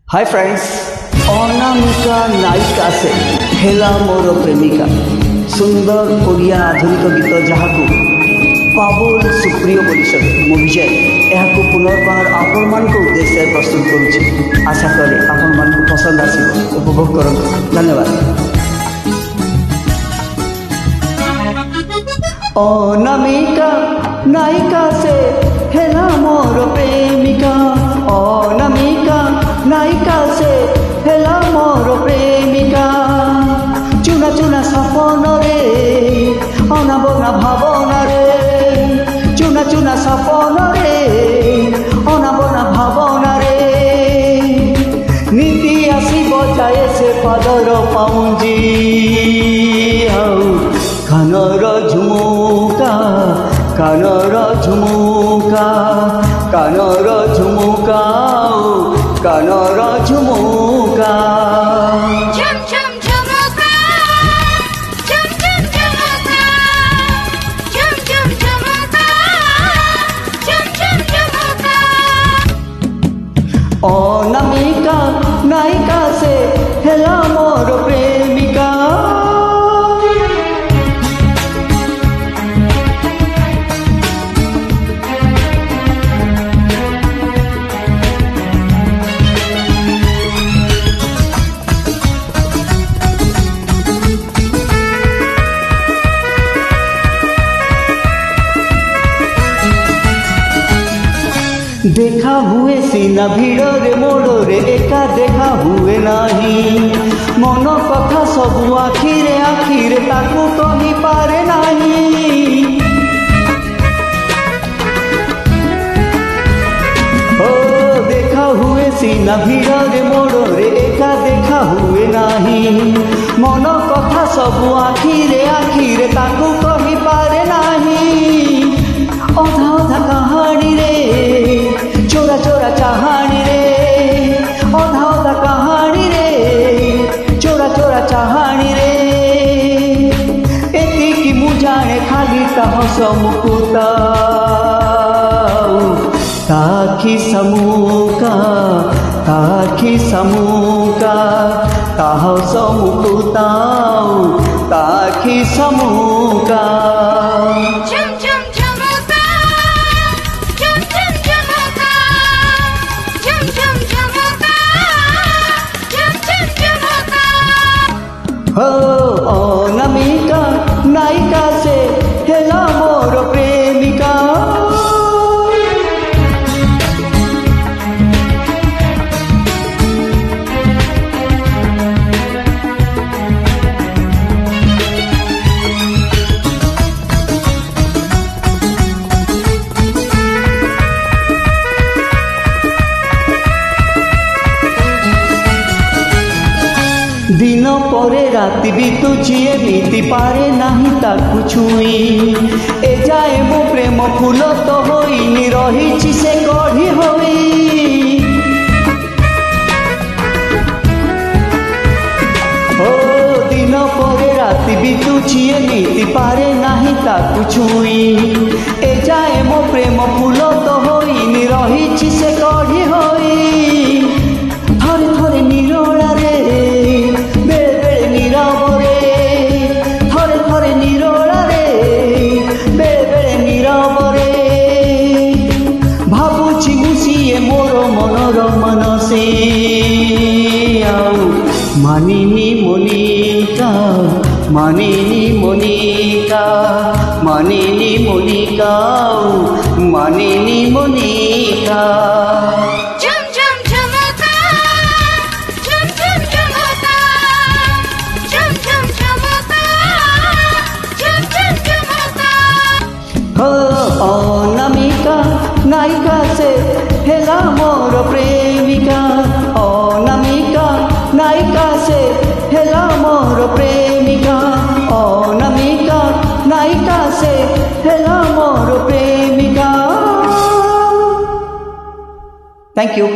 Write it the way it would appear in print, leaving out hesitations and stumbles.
Hi friends, Anamika नायिका से हेला मोर प्रेमिका सुंदर ओडिया आधुनिक गीत जहाँ पाबल सुप्रिय परिषद मो विजय यह पुनर्बार आपण मान उद्देश्य प्रस्तुत करुच्ची। आशा करे आपण मान पसंद आस उपभोग करूँ। धन्यवाद। अनामिका नायिका से हेला मोर प्रेमिका, अनामिका नायिका से हेला मोर प्रेमिका। चुना चुना सपन रे अनाबना भावना रे, चुना चुना सपन रे अनाबना भावना रे। नीति आसी बजाए से पादर पाउंजी कानर झुमुका, कानर झुमुका, कानर झुमुका, कानर झुमुका। झुम झुम झुमुका, झुम झुम झुमुका, झुम झुम झुमुका, झुम झुम झुमुका। अनामिका नायिका से हेला मोर प्रेमिका। देखा हुए सीना भीड़ रे मोड़ रे एका देखा हुए नाही। मन कथा सबू आखिरे आखिरे ताकू कही पारे नाही। ओ देखा हुए सीना भीड़ रे मोड़ रे एका देखा हुए नाही। मन कथा सबू आखिरे आखिरे ताकू कही पारे नाही। अधा अधा कहानी रे चोरा चोरा चाहानी रे, अधा अधा कहानी रे चोरा चोरा चाहानी रे। एतिकी मु जाने खाली ताहस मुकुता ताखी समुका, ताखी समुका, ताहस मुकुता ताखी समुका। झुम झुम झुमुका, झुम झुम झुमुका, झुम झुम झुमुका, झुम झुम झुमुका। हो अनामिका नायिका से हेला मोर प्रेमिका। दिन परे राति बीतुची एमिति पारे नाही ताकू छुई। ए जाए मो प्रेम फूल तो होइनी रहिछि से कढ़ी होई। ओ दिन परे राति बीतुची एमिति पारे नाही ताकू छुई। ए जाए मो प्रेम फूल तो होइनी रहिछि से कढ़ी होई। थरे थरे निरोला रे मनसे मानिनी मोनिका, मानिनी मोनिका, मानिनी मोनिका, मानिनी मोनिका। झुम झुम झुमुका, झुम झुम झुमुका, झुम झुम झुमुका, झुम झुम झुमुका। हो अनामिका नायिका से हेला मोर प्रेमिका। अनामिका नायिका से हेला मोर प्रेमिका। अनामिका नायिका से हेला मोर प्रेमिका। Thank you.